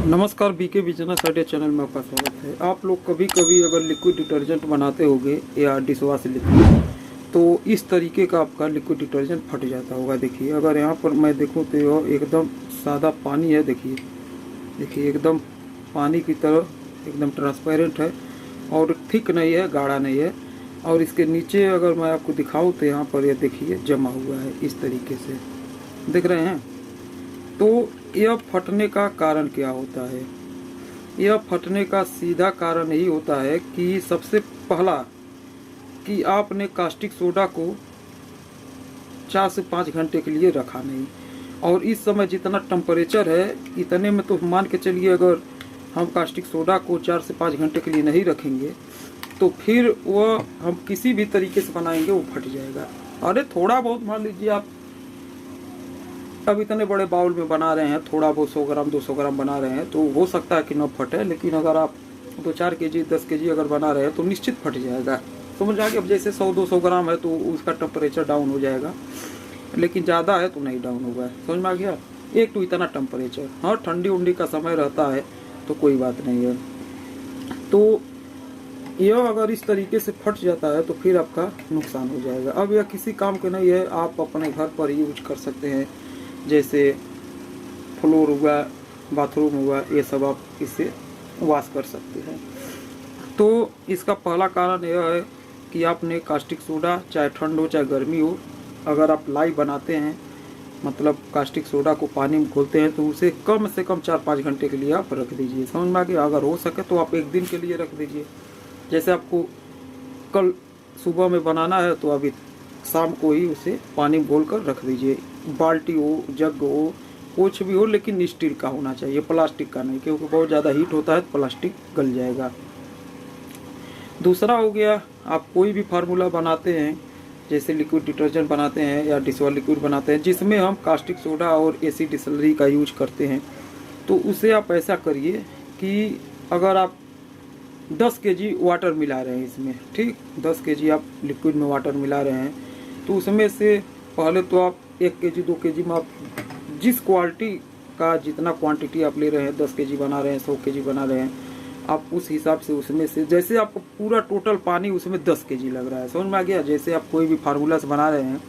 नमस्कार, BK business idea channel में आपका स्वागत है। आप लोग कभी कभी अगर लिक्विड डिटर्जेंट बनाते होंगे या डिशवॉश लिक्विड, तो इस तरीके का आपका लिक्विड डिटर्जेंट फट जाता होगा। देखिए, अगर यहाँ पर मैं देखूँ तो यह एकदम सादा पानी है। देखिए एकदम पानी की तरह एकदम ट्रांसपेरेंट है और थिक नहीं है, गाढ़ा नहीं है। और इसके नीचे अगर मैं आपको दिखाऊँ तो यहाँ पर यह देखिए जमा हुआ है, इस तरीके से देख रहे हैं। तो यह फटने का कारण क्या होता है? यह फटने का सीधा कारण यही होता है कि सबसे पहला कि आपने कास्टिक सोडा को 4 से 5 घंटे के लिए रखा नहीं। और इस समय जितना टेम्परेचर है इतने में तो मान के चलिए, अगर हम कास्टिक सोडा को 4 से 5 घंटे के लिए नहीं रखेंगे तो फिर वह हम किसी भी तरीके से बनाएंगे वो फट जाएगा। अरे थोड़ा बहुत मान लीजिए आप अब इतने बड़े बाउल में बना रहे हैं, थोड़ा बहुत 100 ग्राम 200 ग्राम बना रहे हैं तो हो सकता है कि न फटे। लेकिन अगर आप 2-4 केजी 10 केजी अगर बना रहे हैं तो निश्चित फट जाएगा। समझ आ गया? अब जैसे 100-200 ग्राम है तो उसका टेम्परेचर डाउन हो जाएगा, लेकिन ज़्यादा है तो नहीं डाउन होगा। समझ में आ गया? एक तो इतना टेम्परेचर, हाँ ठंडी उंडी का समय रहता है तो कोई बात नहीं है। तो यह अगर इस तरीके से फट जाता है तो फिर आपका नुकसान हो जाएगा। अब यह किसी काम के नहीं है, आप अपने घर पर यूज कर सकते हैं। जैसे फ्लोर हुआ, बाथरूम हुआ, ये सब आप इससे वॉश कर सकते हैं। तो इसका पहला कारण यह है कि आपने कास्टिक सोडा, चाहे ठंड हो चाहे गर्मी हो, अगर आप लाई बनाते हैं मतलब कास्टिक सोडा को पानी में घोलते हैं तो उसे कम से कम 4-5 घंटे के लिए आप रख दीजिए। समझ में आ गया? अगर हो सके तो आप 1 दिन के लिए रख दीजिए। जैसे आपको कल सुबह में बनाना है तो अभी शाम को ही उसे पानी में घोल कर रख दीजिए। बाल्टी हो, जग हो, कुछ भी हो, लेकिन स्टील का होना चाहिए, प्लास्टिक का नहीं, क्योंकि बहुत ज़्यादा हीट होता है तो प्लास्टिक गल जाएगा। दूसरा हो गया, आप कोई भी फार्मूला बनाते हैं, जैसे लिक्विड डिटर्जेंट बनाते हैं या डिशवॉश लिक्विड बनाते हैं जिसमें हम कास्टिक सोडा और एसिड डिसलरी का यूज करते हैं, तो उसे आप ऐसा करिए कि अगर आप 10 केजी वाटर मिला रहे हैं इसमें, ठीक, 10 केजी आप लिक्विड में वाटर मिला रहे हैं, तो उसमें से पहले तो आप 1 केजी 2 केजी में आप जिस क्वालिटी का जितना क्वांटिटी आप ले रहे हैं, 10 केजी बना रहे हैं, 100 केजी बना रहे हैं, आप उस हिसाब से उसमें से, जैसे आपको पूरा टोटल पानी उसमें 10 केजी लग रहा है। समझ में आ गया? जैसे आप कोई भी फार्मूला से बना रहे हैं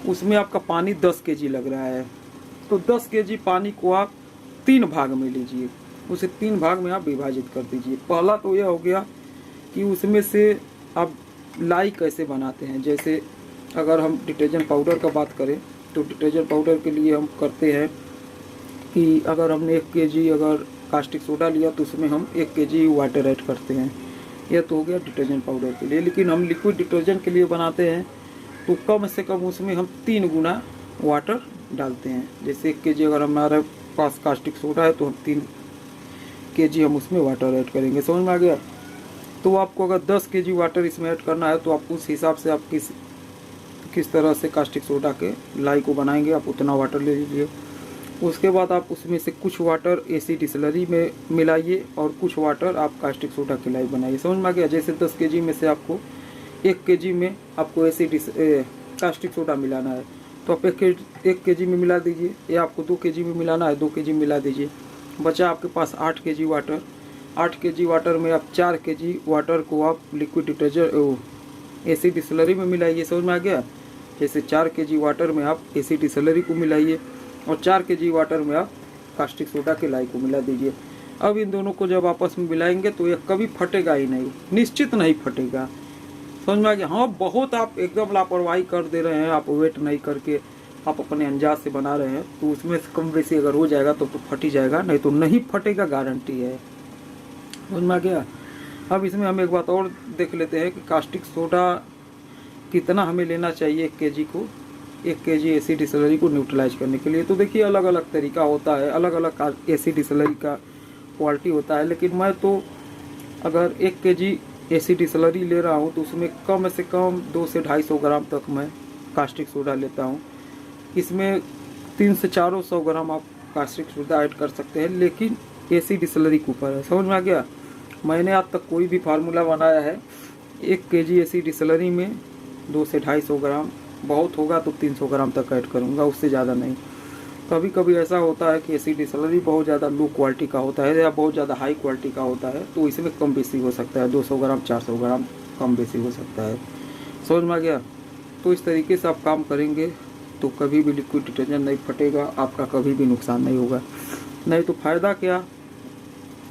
उसमें आपका पानी 10 केजी लग रहा है, तो 10 केजी पानी को आप 3 भाग में लीजिए, उसे 3 भाग में आप विभाजित कर दीजिए। पहला तो यह हो गया कि उसमें से आप लाई कैसे बनाते हैं। जैसे अगर हम डिटर्जेंट पाउडर का बात करें तो डिटर्जेंट पाउडर के लिए हम करते हैं कि अगर हमने 1 केजी अगर कास्टिक सोडा लिया तो उसमें हम 1 केजी वाटर ऐड करते हैं। यह तो हो गया डिटर्जेंट पाउडर के लिए। लेकिन हम लिक्विड डिटर्जेंट के लिए बनाते हैं तो कम से कम उसमें हम 3 गुना वाटर डालते हैं। जैसे 1 केजी अगर हमारे पास कास्टिक सोडा है तो हम 3 केजी हम उसमें वाटर ऐड करेंगे। समझ में आ गया? तो आपको अगर 10 केजी वाटर इसमें ऐड करना है तो आप उस हिसाब से आप किस तरह से कास्टिक सोडा के लाई को बनाएंगे, आप उतना वाटर ले लीजिए। उसके बाद आप उसमें से कुछ वाटर एसिड डिसलरी में मिलाइए और कुछ वाटर आप कास्टिक सोडा की लाई बनाइए। समझ में आ गया? जैसे 10 केजी में से आपको 1 केजी में आपको एसिड कास्टिक सोडा मिलाना है तो आप 1 केजी में मिला दीजिए, या आपको 2 केजी में मिलाना है 2 केजी में मिला दीजिए। बचा आपके पास 8 केजी वाटर। 8 केजी वाटर में आप 4 केजी वाटर को आप लिक्विड डिटर्जेंट एसिड डिसलरी में मिलाइए। समझ में आ गया? जैसे 4 केजी वाटर में आप एसिड डिसलरी को मिलाइए और 4 केजी वाटर में आप कास्टिक सोडा के लाई को मिला दीजिए। अब इन दोनों को जब आपस में मिलाएंगे तो यह कभी फटेगा ही नहीं, निश्चित नहीं फटेगा। समझ में आ गया? हाँ, बहुत आप एकदम लापरवाही कर दे रहे हैं, आप वेट नहीं करके आप अपने अंदाज से बना रहे हैं तो उसमें से कम बेसी अगर हो जाएगा तो फट ही जाएगा, नहीं तो नहीं फटेगा, गारंटी है। समझ में आ गया? अब इसमें हम एक बात और देख लेते हैं कि कास्टिक सोडा कितना हमें लेना चाहिए 1 केजी को, 1 केजी एसिड डिसलरी को न्यूट्रलाइज करने के लिए। तो देखिए अलग अलग तरीका होता है, अलग अलग एसिड डिसलरी का क्वालिटी होता है। लेकिन मैं तो अगर 1 केजी एसिड डिसलरी ले रहा हूँ तो उसमें कम से कम 200 से 250 ग्राम तक मैं कास्टिक सोडा लेता हूँ। इसमें 300 से 400 ग्राम आप कास्टिक सोडा ऐड कर सकते हैं, लेकिन एसिड डिसलरी के ऊपर है। समझ में आ गया? मैंने आज तक कोई भी फार्मूला बनाया है 1 केजी एसिड डिसलरी में 200 से 250 ग्राम, बहुत होगा तो 300 ग्राम तक ऐड करूँगा, उससे ज़्यादा नहीं। कभी कभी ऐसा होता है कि एसी डिसलरी बहुत ज़्यादा लो क्वालिटी का होता है या बहुत ज़्यादा हाई क्वालिटी का होता है, तो इसमें कम बेसी हो सकता है, 200 ग्राम 400 ग्राम कम बेसी हो सकता है। समझ में आ गया? तो इस तरीके से आप काम करेंगे तो कभी भी लिक्विड डिटर्जेंट नहीं फटेगा, आपका कभी भी नुकसान नहीं होगा। नहीं तो फ़ायदा क्या,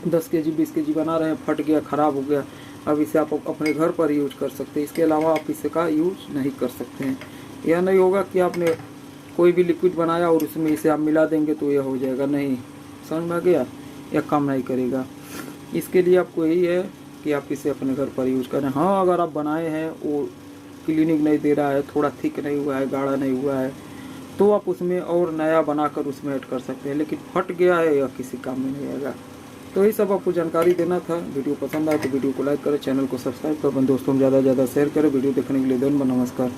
10 केजी 20 केजी बना रहे हैं, फट गया, ख़राब हो गया, अब इसे आप अपने घर पर यूज कर सकते हैं, इसके अलावा आप इसका यूज नहीं कर सकते हैं। यह नहीं होगा कि आपने कोई भी लिक्विड बनाया और उसमें इसे आप मिला देंगे तो यह हो जाएगा, नहीं। समझ में आ गया? यह काम नहीं करेगा। इसके लिए आपको यही है कि आप इसे अपने घर पर यूज़ करें। हाँ, अगर आप बनाए हैं वो क्लीनिंग नहीं दे रहा है, थोड़ा थिक नहीं हुआ है, गाढ़ा नहीं हुआ है, तो आप उसमें और नया बनाकर उसमें ऐड कर सकते हैं, लेकिन फट गया है यह किसी काम में नहीं आएगा। तो ये सब आपको जानकारी देना था। वीडियो पसंद आए तो वीडियो को लाइक करें, चैनल को सब्सक्राइब करें, दोस्तों में ज़्यादा से ज़्यादा शेयर करें। वीडियो देखने के लिए धन्यवाद, नमस्कार।